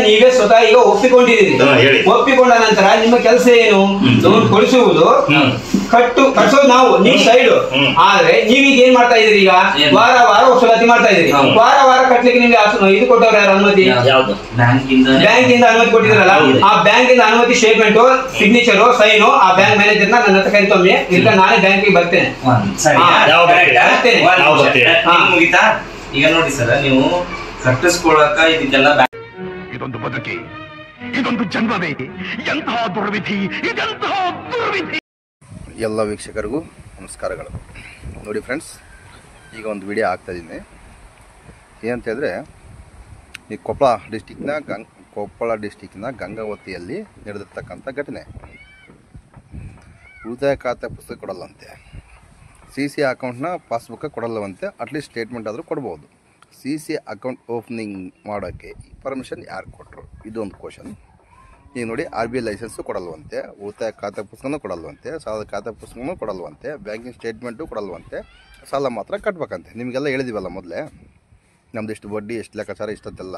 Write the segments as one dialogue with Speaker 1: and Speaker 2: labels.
Speaker 1: ನೀವೇ ಸ್ವತಃ ಈಗ ಒಪ್ಪಿಕೊಂಡಿದ್ದೀರಿ. ಒಪ್ಪಿಕೊಂಡ ನಂತರ ನಿಮ್ಮ ಕೆಲಸ ಏನು? ಲೋನ್ ಕೊಡಿಸುವುದು, ಕಟ್ಸೋದು ನಾವು, ನೀವು ಸೈಡ್. ಆದ್ರೆ ನೀವೀಗ ಏನ್ ಮಾಡ್ತಾ ಇದೀರಿ? ಈಗ ವಾರ ವಾರ ವಸೂಲಾತಿ ಮಾಡ್ತಾ ಇದೀರಿ. ವಾರ ವಾರ ಕಟ್ಲಿಕ್ಕೆ ನಿಮ್ಗೆ ಇದು ಕೊಟ್ಟವ್ರ ಯಾರು ಅನುಮತಿ? ಬ್ಯಾಂಕ್ ಇಂದ ಅನುಮತಿ ಕೊಟ್ಟಿದ್ರಲ್ಲ, ಆ ಬ್ಯಾಂಕ್ ಇಂದ ಅನುಮತಿ ಸ್ಟೇಟ್ಮೆಂಟ್, ಸಿಗ್ನೇಚರ್, ಸೈನು ಆ ಬ್ಯಾಂಕ್ ಮ್ಯಾನೇಜರ್ ನನ್ನ ಹತ್ರ ಕರಿತೊಮ್ಮೆ, ಇಲ್ಲ ನಾನೇ ಬ್ಯಾಂಕಿಗೆ ಬರ್ತೇನೆ.
Speaker 2: ಈಗ ನೋಡಿ ಸರ್, ನೀವು ಕಟ್ಟಿಸ್ಕೊಳ್ಳಕ ಇದಕ್ಕೆಲ್ಲ
Speaker 3: ಇದೊಂದು ಬದುಕಿ, ಇದೊಂದು ಜನ್ಮವೇ, ಎಂತಹ ದುರ್ವಿಧಿ, ಇದೆಂತಹ ದುರ್ವಿಧಿ.
Speaker 4: ಎಲ್ಲ ವೀಕ್ಷಕರಿಗೂ ನಮಸ್ಕಾರಗಳು. ನೋಡಿ ಫ್ರೆಂಡ್ಸ್, ಈಗ ಒಂದು ವಿಡಿಯೋ ಆಗ್ತಾಯಿದ್ದೀನಿ. ಏನಂತ ಹೇಳಿದ್ರೆ, ಈ ಕೊಪ್ಪಳ ಡಿಸ್ಟಿಕ್ನ ಗಂಗಾವತಿಯಲ್ಲಿ ನಡೆದಿರ್ತಕ್ಕಂಥ ಘಟನೆ. ಉಳಿತಾಯ ಖಾತೆ ಪುಸ್ತಕ ಕೊಡಲ್ಲಂತೆ, CC ಅಕೌಂಟ್ನ ಪಾಸ್ಬುಕ್ಕ ಕೊಡಲ್ಲವಂತೆ. ಅಟ್ಲೀಸ್ಟ್ ಸ್ಟೇಟ್ಮೆಂಟ್ ಆದರೂ ಕೊಡ್ಬೋದು. CC ಅಕೌಂಟ್ ಓಪನಿಂಗ್ ಮಾಡೋಕ್ಕೆ ಪರ್ಮಿಷನ್ ಯಾರು ಕೊಟ್ಟರು? ಇದೊಂದು ಕ್ವಶನ್. ಈಗ ನೋಡಿ, RBI ಲೈಸೆನ್ಸು ಕೊಡಲ್ವಂತೆ, ಉಳಿತಾಯ ಖಾತೆ ಪುಸ್ತಕನೂ ಕೊಡಲ್ವಂತೆ, ಸಾಲದ ಖಾತೆ ಪುಸ್ತಕನೂ ಕೊಡಲ್ವಂತೆ, ಬ್ಯಾಂಕಿಂಗ್ ಸ್ಟೇಟ್ಮೆಂಟು ಕೊಡಲ್ವಂತೆ. ಸಾಲ ಮಾತ್ರ ಕಟ್ಟಬೇಕಂತೆ. ನಿಮಗೆಲ್ಲ ಹೇಳಿದೀವಲ್ಲ ಮೊದಲೇ, ನಮ್ದು ಇಷ್ಟು ಬಡ್ಡಿ, ಎಷ್ಟು ಲೆಕ್ಕಾಚಾರ, ಇಷ್ಟದ್ದೆಲ್ಲ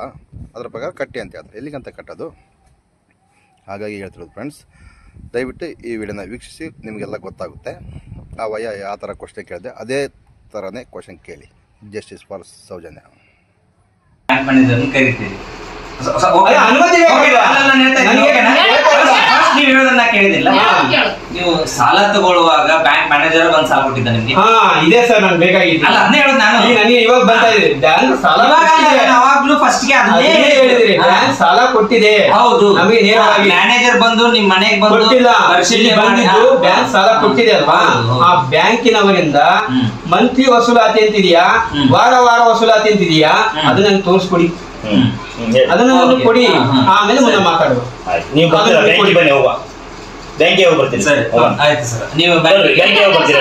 Speaker 4: ಅದ್ರ ಪ್ರಕಾರ ಕಟ್ಟಿ ಅಂತ ಹೇಳ್ತಾರೆ. ಎಲ್ಲಿಗಂತ ಕಟ್ಟೋದು? ಹಾಗಾಗಿ ಹೇಳ್ತಿರೋದು ಫ್ರೆಂಡ್ಸ್, ದಯವಿಟ್ಟು ಈ ವಿಡಿಯೋನ ವೀಕ್ಷಿಸಿ, ನಿಮಗೆಲ್ಲ ಗೊತ್ತಾಗುತ್ತೆ. ಆ ವಯ ಯಾವ ಥರ ಕ್ವಶನ್ ಕೇಳಿದೆ ಅದೇ ಥರನೇ ಕ್ವಶನ್ ಕೇಳಿ. Justice for Soujanya.
Speaker 2: ಕೇಳಿದಿಲ್ಲ, ನೀವು ಸಾಲ ತಗೊಳ್ಳುವಾಗ ಬ್ಯಾಂಕ್ ಮ್ಯಾನೇಜರ್ ಬಂದು ಸಾಲ ಕೊಟ್ಟಿದ್ದ ನಿಮ್ಗೆ?
Speaker 1: ಇದೆ ಸರ್, ನಾನು ಬೇಕಾಗಿತ್ತು.
Speaker 2: ಅದನ್ನೇ ಹೇಳೋದು ನಾನು.
Speaker 1: ನನಗೆ ಇವಾಗ ಬರ್ತಾ ಇದೆ, ಬ್ಯಾಂಕ್ ಸಾಲ
Speaker 2: ಯಾವಾಗ್ಲೂ ಫಸ್ಟ್ ಗೆ ಅದನ್ನೇ ಹೇಳಿದ್ರಿ,
Speaker 1: ಬ್ಯಾಂಕ್ ಸಾಲ ಕೊಟ್ಟಿದೆ.
Speaker 2: ಹೌದು, ನಮಗೆ ನೇರವಾಗಿ ಮ್ಯಾನೇಜರ್ ಬಂದು ನಿಮ್ ಮನೆಗೆ ಬಂದು
Speaker 1: ಕೊಟ್ಟಿಲ್ಲ, ಬ್ಯಾಂಕ್ ಸಾಲ ಕೊಟ್ಟಿದೆ ಅಲ್ವಾ? ಆ ಬ್ಯಾಂಕಿನವರಿಂದ ಮಂತ್ಲಿ ವಸೂಲಾತಿ ಅಂತಿದೆಯಾ, ವಾರ ವಾರ ವಸೂಲಾತಿ ಅಂತಿದೆಯಾ, ಅದನ್ನ ನಂಗೆ ತೋರಿಸ್ಕೊಡಿ. ಅದನ್ನ ಕೊಡಿ, ಆಮೇಲೆ ಮುಂದೆ ಮಾತಾಡುವ.
Speaker 5: ನೀವು ಬನ್ನಿ, ಹೋಗುವ ಬ್ಯಾಂಕಿಗೆ ಹೋಗಿ ಬರ್ತೀನಿ. ಸರ್
Speaker 2: ಆಯ್ತು ಸರ್, ನೀವು
Speaker 5: ಬ್ಯಾಂಕಿಗೆ ಹೋಗಿ ಬರ್ತೀರಿ?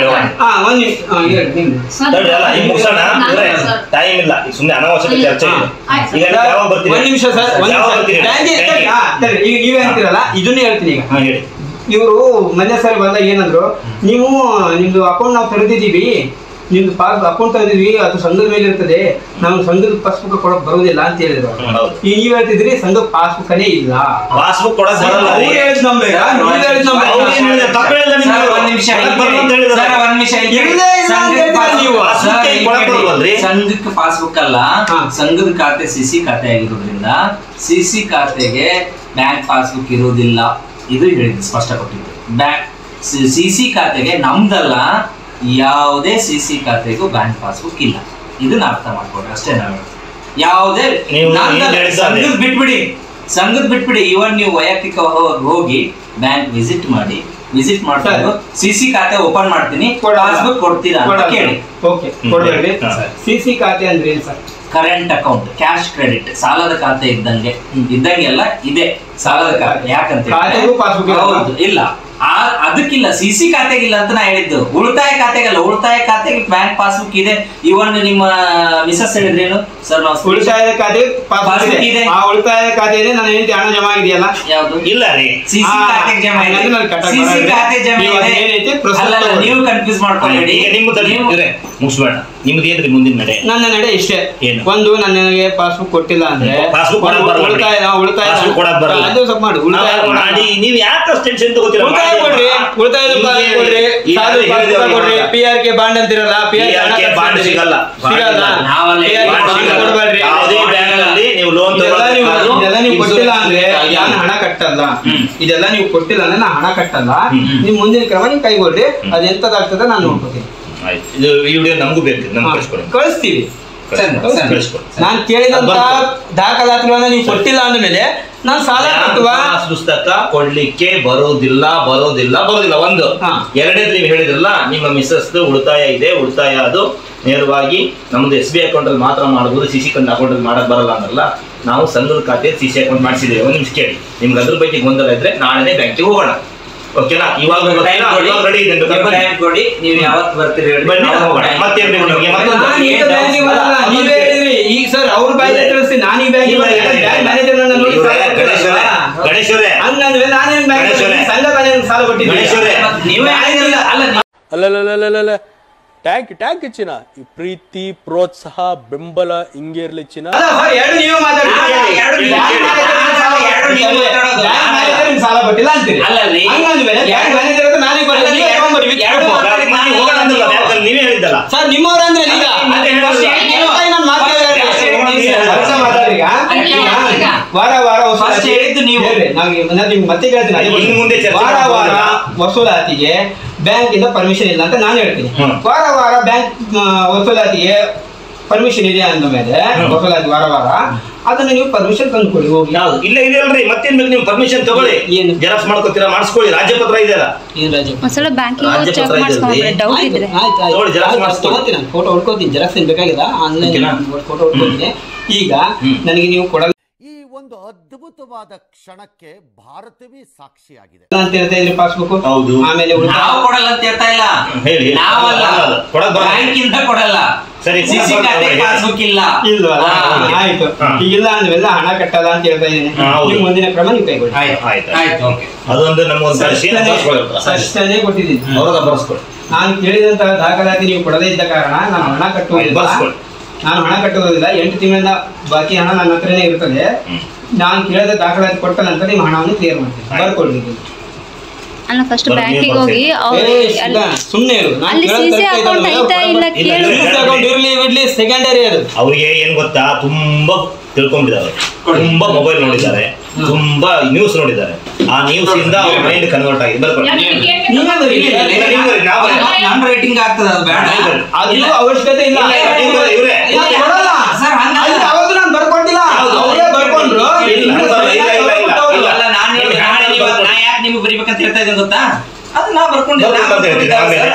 Speaker 5: ಟೈಮ್ ಇಲ್ಲ, ಸುಮ್ಮನೆ ಅನಾವಶ್ಯಕ ಚರ್ಚೆ ಇದೆ. ಈಗ ಯಾವಾಗ ಬರ್ತೀರಿ?
Speaker 1: ಒಂದ್ ನಿಮಿಷ ಸರ್, ಈಗ ನೀವೇ ಅಂತೀರಲ್ಲ, ಇದನ್ನೇ ಹೇಳ್ತೀನಿ. ಈಗ
Speaker 5: ಹೇಳಿ.
Speaker 1: ಇವರು ಮೊನ್ನೆ ಸರಿ ಬಂದಾಗ ಏನಂದ್ರು, ನೀವು ನಿಮ್ದು ಅಕೌಂಟ್ ನಾವು ತೆರೆದಿದ್ದೀವಿ, ನಿಮ್ದು ಅಕೌಂಟ್ ತೆಗೆದಿದ್ವಿ, ಅದು ಸಂಘದ ಮೇಲೆ ಇರ್ತದೆ, ನಾವು ಸಂಘದ ಪಾಸ್ಬುಕ್ ಕೊಡಕ್ ಬರೋದಿಲ್ಲ ಅಂತ ಹೇಳಿದ್ರು. ಈಗ ನೀವ್ ಹೇಳ್ತಿದ್ರಿ ಸಂಘದ ಪಾಸ್ಬುಕ್ನೇ ಇಲ್ಲ,
Speaker 5: ಪಾಸ್ಬುಕ್ ಕೊಡಕ್ ಬರಲ್ಲ.
Speaker 2: ಸಂಘಕ್ಕೆ ಪಾಸ್ಬುಕ್ ಅಲ್ಲ, ಸಂಘದ ಖಾತೆ CC ಖಾತೆ ಆಗಿರೋದ್ರಿಂದ CC ಖಾತೆಗೆ ಬ್ಯಾಂಕ್ ಪಾಸ್ಬುಕ್ ಇರೋದಿಲ್ಲ. ಇದು ಹೇಳಿದ್ದು ಸ್ಪಷ್ಟ ಕೊಟ್ಟಿದ್ದು. ಬ್ಯಾಂಕ್ CC ಖಾತೆಗೆ ನಮ್ದಲ್ಲ, ಯಾವುದೇ CC ಖಾತೆಗೂ ಬ್ಯಾಂಕ್ ಪಾಸ್ಬುಕ್ ಇಲ್ಲ. ಇದನ್ನ ಅರ್ಥ ಮಾಡ್ಕೊಡ್ರಿ ಅಷ್ಟೇ. ನಾವು ಯಾವುದೇ ಸಂಘದ ಬಿಟ್ಬಿಡಿ, ಇವನ್ ನೀವು ವೈಯಕ್ತಿಕ ಹೋಗಿ ಬ್ಯಾಂಕ್ ವಿಸಿಟ್ ಮಾಡ್ಕೊಂಡು CC ಖಾತೆ ಓಪನ್ ಮಾಡ್ತೀನಿ, ಪಾಸ್ಬುಕ್ ಕೊಡ್ತೀರಾ ಅಂತ ಕೇಳಿ.
Speaker 1: CC ಖಾತೆ ಅಂದ್ರೆ ಏನು sir?
Speaker 2: Current account, cash credit, ಸಾಲದ ಖಾತೆ ಇದ್ದಂಗೆಲ್ಲ ಇದೆ ಸಾಲದ ಖಾತೆ. ಯಾಕಂತ ಹೌದು, ಇಲ್ಲ ಅದಕ್ಕಿಲ್ಲ, CC ಖಾತೆಗಿಲ್ಲ ಅಂತ ನಾ ಹೇಳಿದ್ದು. ಉಳಿತಾಯ ಖಾತೆಗಲ್ಲ, ಉಳಿತಾಯ ಖಾತೆಗೆ ಬ್ಯಾಂಕ್ ಪಾಸ್ಬುಕ್ ಇದೆ. ಇವನ್ ನಿಮ್ಮ ಮಿಸಸ್ ಹೇಳಿದ್ರೇನು ಸರ್?
Speaker 1: ಉಳಿತಾಯ ಖಾತೆ ಪಾಸ್ಬುಕ್ ಇದೆ, ಆ ಉಳಿತಾಯ ಖಾತೆ ಇದೆ, ನನ್ನ ಹೆಂಡತಿ ಹಣ ಜಮಾ ಆಗಿದೆಯಲ್ಲ?
Speaker 2: ಯಾವುದು? ಇಲ್ಲ ರೀ, CC ಖಾತೆಗೆ ಜಮಾ ಇದೆ. CC ಖಾತೆ ಜಮಾ ಇದೆ. ನೀವು ಕನ್ಫ್ಯೂಸ್ ಮಾಡ್ಕೊಳ್ಳಿ.
Speaker 5: ಮುಗಿಸ್ಬೇಡ, ನಿಮ್ದು ಏನ್ರಿ ಮುಂದಿನ ನಡೆ?
Speaker 1: ನನ್ನ ನಡೆ ಇಷ್ಟೇ. ಒಂದು, ನನಗೆ ಪಾಸ್ಬುಕ್ ಕೊಟ್ಟಿಲ್ಲ ಅಂದ್ರೆ ಉಳಿತಾಯ ಅದು ಸ್ವಲ್ಪ ಮಾಡಿ. ಉಳಿತಾಯ
Speaker 5: ನೀವು ಯಾಕೆ ಟೆನ್ಷನ್ ತಗೋತೀರಾ?
Speaker 1: ಉಳಿತಾಯದ ಕೊಡ್ರಿ, PRK ಬಾಂಡ್ ಅಂತಿರಲ್ಲ,
Speaker 5: ಬಾಂಡ್ ಸಿಗಲ್ಲ.
Speaker 1: ಇದೆಲ್ಲ ನೀವು ಕೊಟ್ಟಿಲ್ಲ ಅಂದ್ರೆ ನಾನು ಹಣ ಕಟ್ಟಲ್ಲ. ಇದೆಲ್ಲ ನೀವು ಕೊಟ್ಟಿಲ್ಲ ಅಂದ್ರೆ ನಾನು ಹಣ ಕಟ್ಟಲ್ಲ. ನಿಮ್ ಮುಂದಿನ ಕ್ರಮ ನೀವು ಕೈಗೊಳ್ರಿ, ಅದೆಂತದಾಗ್ತದ ನಾನು ನೋಡ್ಕೋತೀನಿ.
Speaker 5: ನಮಗೂ ಬೇಕು,
Speaker 1: ಕಳಿಸ್ತೀವಿ. ನಾನು ಕೇಳಿದಂತ ದಾಖಲಾತಿಗಳನ್ನ ನೀವು ಕೊಟ್ಟಿಲ್ಲ ಅಂದ್ಮೇಲೆ ನಾನು ಸಾಲ ಕಟ್ಟುವ
Speaker 5: ಪುಸ್ತಕ ಕೊಡ್ಲಿಕ್ಕೆ ಬರೋದಿಲ್ಲ. ಒಂದು, ಎರಡನೇದು ನೀವು ಹೇಳಿದ್ರಲ್ಲ, ನಿಮ್ಮ ಮಿಸಸ್ ಉಳಿತಾಯ ಇದೆ, ಉಳಿತಾಯ ಅದು ನೇರವಾಗಿ ನಮ್ದು SBI ಅಕೌಂಟ್ ಅಲ್ಲಿ ಮಾತ್ರ ಮಾಡಬಹುದು, CC ಅಕೌಂಟ್ ಅಲ್ಲಿ ಮಾಡಕ್ ಬರಲ್ಲ ಅಂದ್ರಲ್ಲ. ನಾವು ಸಂಘದ ಖಾತೆ CC ಅಕೌಂಟ್ ಮಾಡಿಸಿದ್ದೇವೆ. ಒಂದು ನಿಮಿಷ ಕೇಳಿ, ನಿಮ್ಗೆ ಅದ್ರ ಬಗ್ಗೆ ಗೊಂದಲ ಇದ್ರೆ ನಾಳೆನೇ ಬ್ಯಾಂಕಿಗೆ ಹೋಗೋಣ. ಓಕೆನಾ? ಇವಾಗ ರೆಡಿ ಇದೆ,
Speaker 2: ಕೊಡಿ. ನೀವು ಯಾವತ್ತು ಬರ್ತೀರಿ?
Speaker 1: ಈಗ ಸರ್ ಅವ್ರ ಬ್ಯಾಂಕ್ ಕಳಿಸಿ, ನಾನು ಈ ಬ್ಯಾಂಕ್
Speaker 5: ಗಣೇಶ್ವರೇ,
Speaker 1: ಹಂಗಂದ್ರೆ ನಾನೇನ್ ಸಂಘ ಸಾಲ ಕೊಟ್ಟಿದ್ದೀನಿ.
Speaker 6: ಅಲ್ಲ ಟ್ಯಾಂಕ್ ಚಿನ್ನ, ಈ ಪ್ರೀತಿ, ಪ್ರೋತ್ಸಾಹ, ಬೆಂಬಲ ಹಿಂಗೆ ಇರ್ಲಿ ಚಿನ್ನ.
Speaker 1: ಸಾಲ ಕೊಟ್ಟಿಲ್ಲ ಅಂತೀರಿ. ಹಂಗಂದ್ಮೇಲೆ ಬ್ಯಾಂಕ್ ಮ್ಯಾನೇಜರ್ ಹತ್ರ ನಾನೇ
Speaker 5: ನೀವೇ ಹೇಳಿದ್ದಲ್ಲ
Speaker 1: ಸರ್ ನಿಮ್ಮವ್ರ ಅಂದ್ರೆ ವಾರ ವಾರ ಮತ್ತೆ ಹೇಳ್ತೀನಿ, ವಾರ ವಾರ ವಸೂಲಾತಿಗೆ ಬ್ಯಾಂಕ್ ಇಂದ ಪರ್ಮಿಷನ್ ಇಲ್ಲ ಅಂತ ನಾನು ಹೇಳ್ತೀನಿ. ವಾರ ವಾರ ಬ್ಯಾಂಕ್ ವಸೂಲಾತಿಗೆ ಪರ್ಮಿಷನ್ ಇದೆ ಅಂದ ಮೇಲೆ ವಸೂಲಾತಿ ವಾರ ವಾರ ಅದನ್ನ ನೀವು ಪರ್ಮಿಷನ್ ತಂದು ಕೊಡಿ ಹೋಗಿ.
Speaker 5: ಇಲ್ಲ ಇದೆಯಲ್ರಿ ಮತ್ತೇನ್ ಬೇಕು ನೀವು ಪರ್ಮಿಷನ್ ತಗೊಳ್ಳಿ, ಜೆರಾಕ್ಸ್ ಮಾಡ್ಕೊತೀರಾ ಮಾಡಿಸ್ಕೊಳ್ಳಿ, ರಾಜ್ಯಪತ್ರ ಇದೆಯಲ್ಲ
Speaker 1: ಫೋಟೋ ಹೊಡ್ಕೋತೀನಿ, ಜೆರಾಕ್ಸ್ ಏನ್ ಬೇಕಾಗಿಲ್ಲ ಆನ್ಲೈನ್ ಫೋಟೋ ಹೊಡ್ಕೋತೀನಿ. ಈಗ ನನಗೆ ನೀವು ಕೊಡಲ್ಲ
Speaker 7: ಈ ಒಂದು ಅದ್ಭುತವಾದ ಕ್ಷಣಕ್ಕೆ ಭಾರತವೇ ಸಾಕ್ಷಿಯಾಗಿದೆ
Speaker 1: ಅಂತ ಹೇಳ್ತಾ ಇದ್ರಿ ಪಾಸ್ಬುಕ್. ಆಮೇಲೆ
Speaker 2: ನಾವು ಕೊಡಲ್ಲ ಅಂತ ಹೇಳ್ತಾ ಇಲ್ಲ, ನಾವಲ್ಲ ಬ್ಯಾಂಕಿಂದ ಕೊಡಲ್ಲ. ಸರಿ ಸಿಸಿ ಖಾತೆ ಪಾಸ್ಬುಕ್ ಇಲ್ಲ
Speaker 1: ಇಲ್ವಾ? ಆಯ್ತು, ಈಗಿಲ್ಲ ಅಂದ್ಮೇಲೆ ಹಣ ಕಟ್ಟಲ್ಲ ಅಂತ ಹೇಳ್ತಾ ಇದ್ದೀನಿ. ನೀವು ಮುಂದಿನ ಕ್ರಮ ನೀವು ಕೈಗೊಳ್ಳಿ.
Speaker 5: ಅದೊಂದು
Speaker 1: ಅಷ್ಟೇ ಕೊಟ್ಟಿದ್ದೀನಿ,
Speaker 5: ಅವ್ರದ ಬರ್ಸ್ಕೊಳ್ಳಿ.
Speaker 1: ನಾನು ಕೇಳಿದಂತಹ ದಾಖಲಾತಿ ನೀವು ಕೊಡದೇ ಇದ್ದ ಕಾರಣ ನಾನು ಹಣ ಕಟ್ಟುವುದಿಲ್ಲ. ನಾನು ಹಣ ಕಟ್ಟುವುದಿಲ್ಲ, 8 ತಿಂಗಳಿಂದ ಬಾಕಿ ಹಣ ನನ್ನ ಹತ್ರನೇ ಇರ್ತದೆ. ನಾನು ಕೇಳಿದ ದಾಖಲಾತಿ ಕೊಟ್ಟ ನಂತರ ನಿಮ್ಮ ಹಣವನ್ನು ಕ್ಲಿಯರ್ ಮಾಡ್ತೀನಿ, ಬರ್ಕೊಳ್ತೀನಿ.
Speaker 8: ಅಲ್ಲ ಫಸ್ಟ್ ಬ್ಯಾಂಕಿಗೆ ಹೋಗಿ
Speaker 1: ಸುಮ್ಮನೆ ಇರಲಿ ಬಿಡ್ಲಿ ಸೆಕೆಂಡರಿ ಅದು.
Speaker 5: ಅವ್ರಿಗೆ ಏನ್ ಗೊತ್ತಾ, ತುಂಬಾ ತಿಳ್ಕೊಂಡಿದ್ದಾರೆ, ತುಂಬಾ ಮೊಬೈಲ್ ನೋಡಿದ್ದಾರೆ, ತುಂಬಾ ನ್ಯೂಸ್ ನೋಡಿದ್ದಾರೆ. ಆ ನ್ಯೂಸ್ ಇಂದ ಅವ್ರ ಮೈಂಡ್ ಕನ್ವರ್ಟ್ ಆಗಿದೆ.
Speaker 2: ರೇಟಿಂಗ್ ಆಗ್ತದೆ, ಅದು ಬೇಡ,
Speaker 1: ಅದು ಅವಶ್ಯಕತೆ ಇಲ್ಲ. ಅವತ್ತು ನಾನು ಬರ್ಕೊಂಡಿಲ್ಲ, ಬರ್ಕೊಂಡ್ರು.
Speaker 2: ನಿಮ್ಗೆ ಬರಿಬೇಕಂತ ಹೇಳ್ತಾ ಇದ್ದೀನಿ ಗೊತ್ತಾ, ಅದು ನಾ ಬರ್ಕೊಂಡಿಲ್ಲ,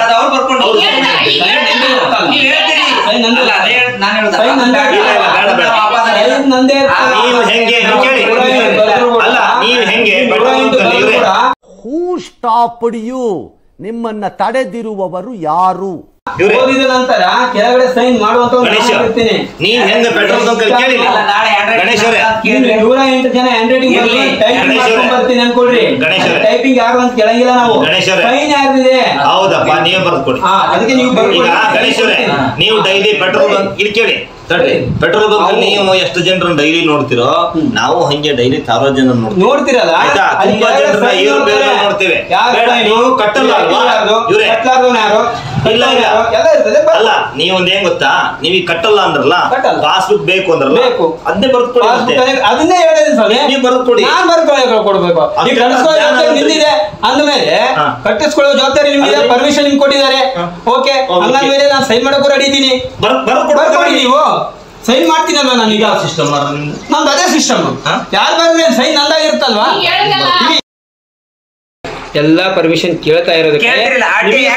Speaker 2: ಅದು ಅವ್ರು ಬರ್ಕೊಂಡು
Speaker 7: ಹೂ ಸ್ಟಾಪ್ಡ್ ಯು, ನಿಮ್ಮನ್ನ ತಡೆದಿರುವವರು ಯಾರು?
Speaker 1: ಓದಿದ ನಂತರ ಕೆಳಗಡೆ ಸೈನ್ ಮಾಡುವಂತ
Speaker 5: ನೀವ್ ಹೆಂಗ ಪೆಟ್ರೋಲ್
Speaker 1: $108 ಜನ ಹ್ಯಾಂಡ್ ರೈಟಿಂಗ್ ಬರ್ತೀನಿ ಅನ್ಕೊಡ್ರಿ. ಟೈಪಿಂಗ್ ಯಾರು ಅಂತ ಕೇಳಂಗಿಲ್ಲ ನಾವು, ಸೈನ್ ಯಾರಿದೆ
Speaker 5: ಹೌದಪ್ಪ ನೀವೇ ಬರ್ಕೊಡಿ.
Speaker 1: ಅದಕ್ಕೆ ನೀವು
Speaker 5: ಈಗ ಗಣೇಶ್ವರೇ, ನೀವು ಡೈಲಿ ಪೆಟ್ರೋಲ್ ಇಲ್ಲಿ ಕೇಳಿ ಪೆಟ್ರೋಲ್ ಬಂಕ್ ನೀವು ಎಷ್ಟು ಜನರನ್ನ ಡೈಲಿ ನೋಡ್ತಿರೋ, ನಾವು ಹಂಗೆ ಡೈಲಿ ಸಾವಿರಾರು ಜನ
Speaker 1: ನೋಡ್ತಿರಲ್ಲ.
Speaker 5: ತುಂಬಾ ಜನರನ್ನ ನೋಡ್ತೇವೆ. ನೀವು ಕಟ್ಟಲ್ಲ ಅಲ್ಲ, ನೀವೊಂದ್ ಏನ್ ಗೊತ್ತಾ, ನೀವೀಗ ಕಟ್ಟಲ್ಲ ಅಂದ್ರಲ್ಲ, ಪಾಸ್ಬುಕ್ ಬೇಕು ಅಂದ್ರಲ್ಲ, ಅದನ್ನೇ ಬರ್ಕೊಡಿ.
Speaker 1: ಅದನ್ನೇ ಹೇಳಿದ್ರೆ
Speaker 5: ನೀವು ಬರ್ಕೊಡಿ,
Speaker 1: ನಾನ್ ಬರ್ಕೊಡ್ಬೇಕು. ನಿಂದಿದೆ ಅಂದ್ಮೇಲೆ ಕಟ್ಟಿಸ್ಕೊಳ್ಳೋ ಜವಾಬ್ದಾರಿ ನಿಮ್ಗೆ, ಪರ್ಮಿಷನ್ ನಿಮ್ಗೆ ಕೊಟ್ಟಿದ್ದಾರೆ. ಓಕೆ, ಹಂಗಂದ್ಮೇಲೆ ನಾನು ಸೈನ್ ಮಾಡಕ್ಕೂ ರೆಡಿ ಇದ್ದೀನಿ, ಬರ್ಕೊಡಿ. ನೀವು ಸೈನ್ ಮಾಡ್ತೀನಲ್ವ ನಾನೀಗ,
Speaker 5: ಸಿಸ್ಟಮ್
Speaker 1: ನಮ್ದು ಅದೇ ಸಿಸ್ಟಮ್. ಯಾರು ಬಂದ್ರೆ ಸೈನ್ ನಂದಾಗಿರುತ್ತಲ್ವಾ? ಎಲ್ಲಾ ಪರ್ಮಿಷನ್ ಕೇಳ್ತಾ ಇರೋದಕ್ಕೆ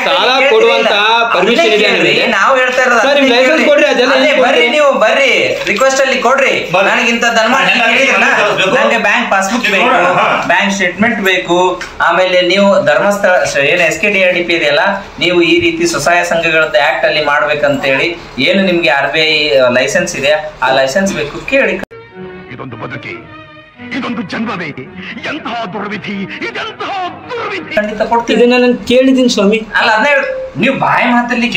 Speaker 1: ಸಾಲ ಕೊಡುವಂತ ಪರ್ಮಿಷನ್ ಇದೆ ಅಂದ್ರೆ
Speaker 2: ನಾವು ಹೇಳ್ತಾ ಇರೋದು
Speaker 1: ಲೈಸೆನ್ಸ್ ಕೊಡ್ರಿ, ಅದೆಲ್ಲ
Speaker 2: ಬರ್ರಿ, ನೀವು ಬರ್ರಿ, ರಿಕ್ವೆಸ್ಟ್ ಅಲ್ಲಿ ಕೊಡ್ರಿ. ನನಗಿಂತ ನಂಗೆ ಬ್ಯಾಂಕ್ ಪಾಸ್ಬುಕ್ ಬೇಕು, ಬ್ಯಾಂಕ್ ಸ್ಟೇಟ್ಮೆಂಟ್ ಬೇಕು, ಆಮೇಲೆ ನೀವು ಧರ್ಮಸ್ಥಳ ಏನು SKDRDP ಇದೆಯಲ್ಲ, ನೀವು ಈ ರೀತಿ ಸ್ವಸಹಾಯ ಸಂಘಗಳದ್ದು ಆಕ್ಟ್ ಅಲ್ಲಿ ಮಾಡ್ಬೇಕಂತ ಹೇಳಿ ಏನು ನಿಮ್ಗೆ RBI ಲೈಸೆನ್ಸ್ ಇದೆ, ಆ ಲೈಸೆನ್ಸ್ ಬೇಕು, ಕೇಳಿ.
Speaker 3: ಇದೊಂದು ಬದುಕಿ, ಇದೊಂದು ಜನ್ಮವೇ, ಎಂತಹ ದುರ್ವಿಧಿ, ಇದೆಂತಹ ದುರ್ವಿಧಿ.
Speaker 2: ಖಂಡಿತ ಕೊಡ್ತೀನಿ.
Speaker 1: ಇದನ್ನ ನಾನು ಕೇಳಿದ್ದೀನಿ ಸ್ವಾಮಿ.
Speaker 2: ಅಲ್ಲ ಅದನ್ನೇ ನೀವು ಬಾಯಿ ಮಾತಲ್ಲಿ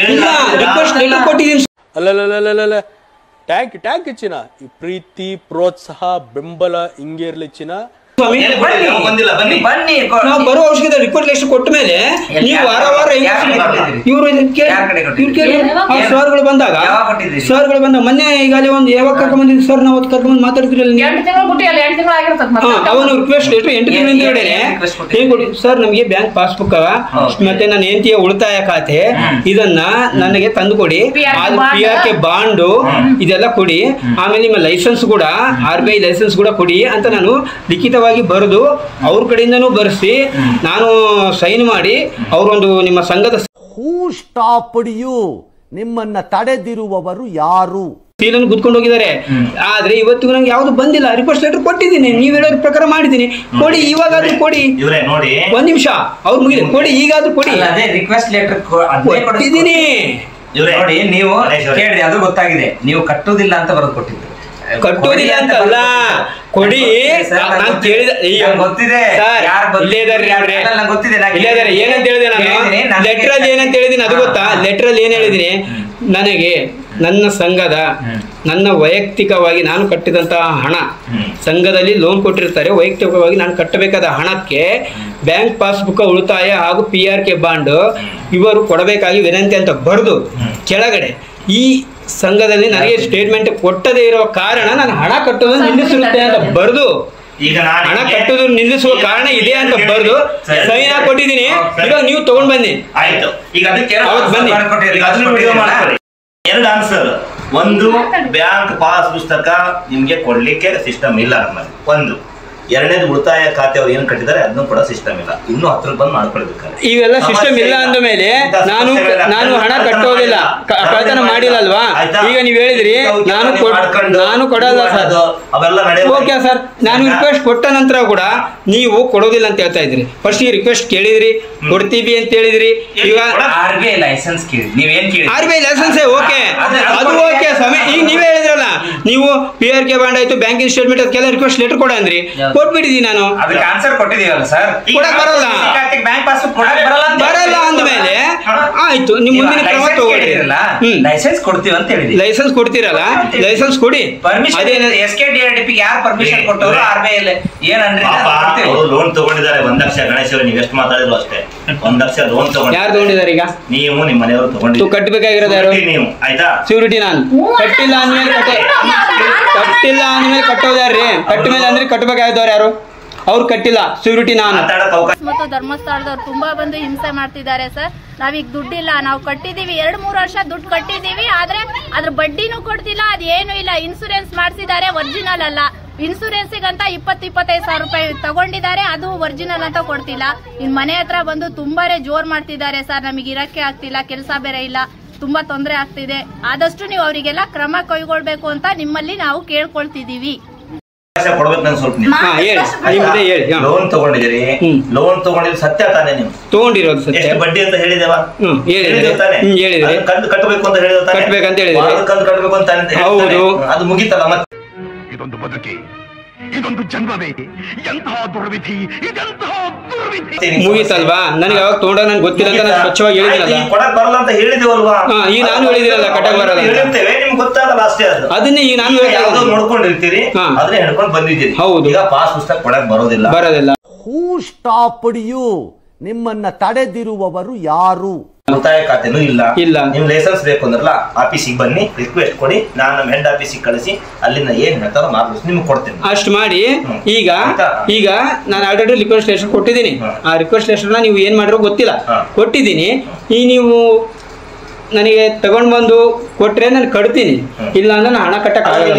Speaker 1: ರಿಕ್ವೆಸ್ಟ್ ಲೆಟರ್ ಕೊಟ್ಟಿದ್ದೀನಿ.
Speaker 6: ಅಲ್ಲ ಟ್ಯಾಂಕ್ ಚಿನ್ನ, ಈ ಪ್ರೀತಿ ಪ್ರೋತ್ಸಾಹ ಬೆಂಬಲ ಹಿಂಗೆ ಇರ್ಲಿ ಚಿನ್ನ.
Speaker 2: ಬನ್ನಿ,
Speaker 1: ನಾವು ಬರುವ ಅವಶ್ಯಕತೆ ರಿಪೋರ್ಟ್ ಲಿಸ್ಟ್ ಕೊಟ್ಟ ಮೇಲೆ ನೀವು ವಾರ ವಾರ ಸರ್ಗಳು ಬಂದಾಗ ಮೊನ್ನೆ ಈಗಾಗಲೇ ಒಂದು ಯಾವಾಗ ಕರ್ಕೊಂಡ್ ಬಂದಿದ್ದು ಸರ್, ನಾವು ಕರ್ಕೊಂಡ್ ಮಾತಾಡ್ತಿರಲ್ಲ, ಅವನು ರಿಕ್ವೆಸ್ಟ್ ಲೆಟರ್ 8 ತಿಂಗಳಿಂದ ಸರ್ ನಮಗೆ ಬ್ಯಾಂಕ್ ಪಾಸ್ಬುಕ್ ಮತ್ತೆ ನನ್ನ ಹೆಂಡತಿಯ ಉಳಿತಾಯ ಖಾತೆ ಇದನ್ನ ನನಗೆ ತಂದು ಕೊಡಿ, PRK ಬಾಂಡು ಇದೆಲ್ಲ ಕೊಡಿ, ಆಮೇಲೆ ನಿಮ್ಮ ಲೈಸೆನ್ಸ್ ಕೂಡ RBI ಲೈಸೆನ್ಸ್ ಕೂಡ ಕೊಡಿ ಅಂತ ನಾನು ಲಿಖಿತವಾಗಿ ಬರೆದು ಅವ್ರ ಕಡೆಯಿಂದನೂ ಬರೆಸಿ ನಾನು ಸೈನ್ ಮಾಡಿ ಅವರೊಂದು ನಿಮ್ಮ ಸಂಘದ
Speaker 7: ಹೂ ಸ್ಟಾಪ್ಡ್ ಯು, ನಿಮ್ಮನ್ನ ತಡೆದಿರುವವರು ಯಾರು
Speaker 1: ಸೀಲನ್ನು ಗುದ್ಕೊಂಡು ಹೋಗಿದ್ದಾರೆ. ಆದ್ರೆ ಇವತ್ತಿಗೂ ನಂಗೆ ಯಾವ್ದು ಬಂದಿಲ್ಲ. ರಿಕ್ವೆಸ್ಟ್ ಲೆಟರ್ ಕೊಟ್ಟಿದ್ದೀನಿ, ನೀವ್ ಹೇಳೋ ಪ್ರಕಾರ ಮಾಡಿದ್ದೀನಿ. ಕೊಡಿ, ಇವಾಗಾದ್ರೂ ಕೊಡಿ.
Speaker 5: ನೋಡಿ
Speaker 1: ಒಂದ್ ನಿಮಿಷ ಅವ್ರು ಮುಗಿದ ಕೊಡಿ, ಈಗಾದ್ರೂ ಕೊಡಿ.
Speaker 2: ಅದೇ ರಿಕ್ವೆಸ್ಟ್ ಲೆಟರ್
Speaker 1: ಕೊಟ್ಟಿದ್ದೀನಿ
Speaker 2: ನೋಡಿ. ನೀವು ಕೇಳ್ರಿ, ಅದು ಗೊತ್ತಾಗಿದೆ, ನೀವು ಕಟ್ಟುವುದಿಲ್ಲ ಅಂತ ಬರೆದು ಕೊಟ್ಟಿದ್ದು.
Speaker 1: ಕಟ್ಟೋದಿಲ್ಲ ಅಂತಲ್ಲ, ಕೊಡಿ ನಾನು ಕೇಳಿದ
Speaker 2: ಗೊತ್ತಿದೆ
Speaker 1: ಏನಂತ ಹೇಳಿದೆ ನಾನು ಲೆಟರ್ ಅಲ್ಲಿ ಏನಂತ ಹೇಳಿದೀನಿ ಅದು ಗೊತ್ತಾ? ಲೆಟರ್ ಅಲ್ಲಿ ಏನ್ ಹೇಳಿದೀನಿ, ನನಗೆ ನನ್ನ ಸಂಘದ ನನ್ನ ವೈಯಕ್ತಿಕವಾಗಿ ನಾನು ಕಟ್ಟಿದಂತಹ ಹಣ, ಸಂಘದಲ್ಲಿ ಲೋನ್ ಕೊಟ್ಟಿರ್ತಾರೆ, ವೈಯಕ್ತಿಕವಾಗಿ ನಾನು ಕಟ್ಟಬೇಕಾದ ಹಣಕ್ಕೆ ಬ್ಯಾಂಕ್ ಪಾಸ್ಬುಕ್, ಉಳಿತಾಯ ಹಾಗೂ PRK ಬಾಂಡ್ ಇವರು ಕೊಡಬೇಕಾಗಿ ವಿನಂತಿ ಅಂತ ಬರೆದು ಕೆಳಗಡೆ ಈ ಸಂಘದಲ್ಲಿ ನನಗೆ ಸ್ಟೇಟ್ಮೆಂಟ್ ಕೊಟ್ಟದೇ ಇರೋ ಕಾರಣ ನಾನು ಹಣ ಕಟ್ಟುವುದನ್ನು ನಿಲ್ಲಿಸಿರುತ್ತೇನೆ ಅಂತ ಬರೆದು,
Speaker 5: ಈಗ
Speaker 1: ಹಣ ಕಟ್ಟುವುದು ನಿಲ್ಲಿಸುವ ಕಾರಣ ಇದೆ ಅಂತ ಬರೆದು ಸೈನ್ ಕೊಟ್ಟಿದ್ದೀನಿ. ಇವಾಗ ನೀವು ತಗೊಂಡ್ ಬನ್ನಿ.
Speaker 5: ಆಯ್ತು, ಈಗ ಅದಕ್ಕೆ
Speaker 1: ಬನ್ನಿ.
Speaker 5: ಎರಡು ಆನ್ಸರ್. ಒಂದು, ಬ್ಯಾಂಕ್ ಪಾಸ್ ಪುಸ್ತಕ ನಿಮ್ಗೆ ಕೊಡ್ಲಿಕ್ಕೆ ಸಿಸ್ಟಮ್ ಇಲ್ಲ ನಮ್ಮಲ್ಲಿ. ಒಂದು. ಎರಡನೇದು, ಉಳಿತಾಯ ಖಾತೆ ಅವ್ರು ಏನ್ ಕಟ್ಟಿದ್ದಾರೆ ಅದನ್ನು ಕೂಡ ಸಿಸ್ಟಮ್ ಇಲ್ಲ. ಇನ್ನು 10 ಬಂದು ಮಾಡ್ಕೊಳ್ಬೇಕಾದ್ರೆ
Speaker 1: ಇವೆಲ್ಲ ಸಿಸ್ಟಮ್ ಇಲ್ಲ ಅಂದ ಮೇಲೆ ನಾನು ಹಣ ಕಟ್ಟೋದಿಲ್ಲ, ಕಳ್ತನ ಮಾಡಿಲ್ಲ ಅಲ್ವಾ? ಈಗ ನೀವ್ ಹೇಳಿದ್ರಿ ನಾನು ಕೊಡಲ್ಲ ಸರ್. ಓಕೆ ಸರ್, ನಾನು ರಿಕ್ವೆಸ್ಟ್ ಕೊಟ್ಟ ನಂತರ ಕೂಡ ನೀವು ಕೊಡೋದಿಲ್ಲ ಅಂತ ಹೇಳ್ತಾ ಇದ್ರಿ. ಫಸ್ಟ್ ಈ ರಿಕ್ವೆಸ್ಟ್ ಕೇಳಿದ್ರಿ, ಕೊಡ್ತೀವಿ ಅಂತ ಹೇಳಿದ್ರಿ. ಈಗ
Speaker 2: RBI ಲೈಸೆನ್ಸ್ ಕೇಳಿ, ನೀವೇನ್ ಕೇಳಿ?
Speaker 1: RBI ಲೈಸೆನ್ಸ್ ಓಕೆ, ಅದು ಓಕೆ ಸ್ವಾಮಿ. ಈಗ ನೀವೇ ಹೇಳಿದ್ರಲ್ಲ, ನೀವು PRK ಬಾಂಡ್ ಆಯ್ತು, ಬ್ಯಾಂಕಿಂಗ್ ಸ್ಟೇಟ್ಮೆಂಟ್ ಅದಕ್ಕೆಲ್ಲ ರಿಕ್ವೆಸ್ಟ್ ಲೆಟರ್ ಕೊಡ ಅಂದ್ರಿ, ಕೊಟ್ಬಿಟ್ಟಿದ್ದೀನಿ ನಾನು.
Speaker 2: ಅದಕ್ಕೆ ಆನ್ಸರ್ ಕೊಟ್ಟಿದೀವಲ್ಲ ಸರ್.
Speaker 1: ಕೊಡಕ್ ಬರಲ್ಲ,
Speaker 2: ಬ್ಯಾಂಕ್ ಪಾಸ್ಬುಕ್ ಕೊಡಕ್
Speaker 1: ಬರಲ್ಲ ಅಂದ್ಮೇಲೆ ಆಯ್ತು, ನೀವು ಮುಂದಿನ ಕ್ರಮ ತಗೊಳ್ಳಿ.
Speaker 2: ಲೈಸೆನ್ಸ್ ಕೊಡ್ತೀವಿ ಅಂತ ಹೇಳಿದ್ರಿ.
Speaker 1: ಲೈಸೆನ್ಸ್ ಕೊಡ್ತೀರಲ್ಲ, ಲೈಸೆನ್ಸ್ ಕೊಡಿ.
Speaker 2: SKDRDP ಯಾರು ಪರ್ಮಿಷನ್ ಕೊಟ್ಟವರು? RBI
Speaker 5: ಲೋನ್ ತಗೊಂಡಿದ್ದಾರೆ 1 ಲಕ್ಷ. ಗಣೇಶ್ ಅವರು ನೀವು ಎಷ್ಟು ಮಾತಾಡಿದ್ರು ಅಷ್ಟೇ, 1 ಲಕ್ಷ ಲೋನ್ ತಗೊಂಡು
Speaker 1: ಯಾರು ತಗೊಂಡಿದ್ದಾರೆ? ಈಗ
Speaker 5: ನೀವು, ನಿಮ್ಮ ಮನೆಯವರು ತಗೊಂಡಿದ್ದೀರಿ.
Speaker 1: ಕಟ್ಟಬೇಕಾಗಿರೋದು ಯಾರು?
Speaker 5: ನೀವು. ಆಯ್ತಾ?
Speaker 1: ಸೂರಿಟಿ ನಾನು ಕಟ್ಟಿಲ್ಲ ಅಂದ್ಮೇಲೆ ಕಟ್ಟೋದ್ಯಾರ್ರಿ? ಕಟ್ಟ ಮೇಲೆ ಅಂದ್ರೆ ಕಟ್ಟಬೇಕಾಗಿದ್ದವ್ರು ಯಾರು? ಅವ್ರು ಕಟ್ಟಿಲ್ಲ, ಸೂರಿಟಿ ನಾನು.
Speaker 8: ಮತ್ತು ಧರ್ಮಸ್ಥಳದವ್ರು ತುಂಬಾ ಬಂದು ಹಿಂಸೆ ಮಾಡ್ತಿದ್ದಾರೆ ಸರ್. ನಾವೀಗ ದುಡ್ಡಿಲ್ಲ, ನಾವು ಕಟ್ಟಿದೀವಿ 2-3 ವರ್ಷ ದುಡ್ಡು ಕಟ್ಟಿದೀವಿ, ಆದ್ರೆ ಅದ್ರ ಬಡ್ಡಿನೂ ಕೊಡ್ತಿಲ್ಲ, ಅದೇನು ಇಲ್ಲ. ಇನ್ಸೂರೆನ್ಸ್ ಮಾಡಿಸಿದ್ದಾರೆ, ಒರಿಜಿನಲ್ ಅಲ್ಲ. ಇನ್ಸೂರೆನ್ಸಿಗಂತ 20-25 ಸಾವಿರ ರೂಪಾಯಿ ತಗೊಂಡಿದ್ದಾರೆ, ಅದು ಒರಿಜಿನಲ್ ಅಂತ ಕೊಡ್ತಿಲ್ಲ. ಇನ್ ಮನೆ ಹತ್ರ ಬಂದು ತುಂಬಾನೇ ಜೋರ್ ಮಾಡ್ತಿದ್ದಾರೆ ಸರ್. ನಮಗೆ ಇರಕ್ಕೆ ಆಗ್ತಿಲ್ಲ, ಕೆಲಸ ಬೇರೆ ಇಲ್ಲ, ತುಂಬಾ ತೊಂದರೆ ಆಗ್ತಿದೆ. ಆದಷ್ಟು ನೀವು ಅವರಿಗೆಲ್ಲ ಕ್ರಮ ಕೈಗೊಳ್ಬೇಕು ಅಂತ ನಿಮ್ಮಲ್ಲಿ ನಾವು ಕೇಳ್ಕೊಳ್ತಿದೀವಿ.
Speaker 5: ಲೋನ್ ತಗೊಂಡಿದ್ದೀರಿ, ಲೋನ್ ತಗೊಂಡಿದ್ದು ಸತ್ಯ ತಾನೇ? ನೀವು
Speaker 1: ತಗೊಂಡಿರೋದು ಸತ್ಯ.
Speaker 5: ಬಡ್ಡಿ ಅಂತ ಹೇಳಿದೇವ? ಕಟ್ಟಬೇಕು ಅಂತ ಹೇಳಿದ,
Speaker 1: ಕಟ್ಟಬೇಕಂತ ಹೇಳಿದ್ರೆ
Speaker 5: ಕಟ್ಟಬೇಕು ಅಂತ. ಹೌದು, ಅದು ಮುಗಿತಲ್ಲ ಮತ್ತೆ.
Speaker 3: ಇದೊಂದು ಬದುಕಿ, ಇದೊಂದು ಜನ್ಮವೇ, ಎಂತಹ ದುರ್ವಿಧಿ, ಇದೆಂತಹ ದುರ್ವಿಧಿ.
Speaker 1: ಮುಗೀತಲ್ವಾ? ನನಗೆ ಅವಾಗ ತಗೊಂಡಾಗ ನನ್ಗೆ ಗೊತ್ತಿಲ್ಲ ಅಂತ ನಾನು ಸ್ವಚ್ಛವಾಗಿ ಹೇಳಿದಿರಲ್ಲ.
Speaker 5: ಕೊಡಕ್ ಬರಲ್ಲ ಅಂತ ಹೇಳಿದಿವಲ್ವಾ?
Speaker 1: ಈಗ ನಾನು ಹೇಳಿದಿರಲ್ಲ, ಕಟ್ಟಕ್ ಬರಲ್ಲ
Speaker 5: ಹೇಳಿರ್ತೇವೆ, ನಿಮ್ಗೆ ಗೊತ್ತಾಗಲ್ಲ ಅಷ್ಟೇ. ಅದನ್ನೇ
Speaker 1: ಈಗ ನಾನು
Speaker 5: ನೋಡ್ಕೊಂಡಿರ್ತೀರಿ, ಅದನ್ನೇ ಹಿಡ್ಕೊಂಡು ಬಂದಿದ್ದೀರಿ. ಹೌದು, ಈಗ ಪಾಸ್ ಪುಸ್ತಕ ಕೊಡಕ್ ಬರೋದಿಲ್ಲ.
Speaker 7: ಹೂ ಸ್ಟಾಪ್ಡ್ ಯು? ನಿಮ್ಮನ್ನ ತಡೆದಿರುವವರು ಯಾರು?
Speaker 5: ಉಳಿತಾಯ ಖಾತೆನೂ ಇಲ್ಲ. ನೀವು ಲೈಸೆನ್ಸ್ ಬೇಕು ಅಂದ್ರಲ್ಲ, ಆಫೀಸಿಗೆ ಬನ್ನಿ, ರಿಕ್ವೆಸ್ಟ್ ಕೊಡಿ, ನಾನು ನಮ್ಮ ಹೆಡ್ ಆಫೀಸಿಗೆ ಕಳಿಸಿ ಅಲ್ಲಿಂದ ಏನ್ ಹೇಳ್ತಾರೋ ಮಾರ್ಕ್ಸ್ ನಿಮ್ಗೆ ಕೊಡ್ತೇನೆ.
Speaker 1: ಅಷ್ಟು ಮಾಡಿ. ಈಗ ನಾನು ಆಲ್ರೆಡಿ ರಿಕ್ವೆಸ್ಟ್ ಲೆಟರ್ ಕೊಟ್ಟಿದ್ದೀನಿ. ಆ ರಿಕ್ವೆಸ್ಟ್ ಲೆಟರ್ನ ನೀವು ಏನ್ ಮಾಡಿರೋ ಗೊತ್ತಿಲ್ಲ, ಕೊಟ್ಟಿದ್ದೀನಿ. ಈ ನೀವು ನನಗೆ ತಗೊಂಡ್ ಬಂದು ಕೊಟ್ರೆ ನಾನು ಕಟ್ತೀನಿ, ಇಲ್ಲ ಅಂದ್ರೆ ನಾನು ಹಣ ಕಟ್ಟಕ್ ಆಗಲ್ಲ.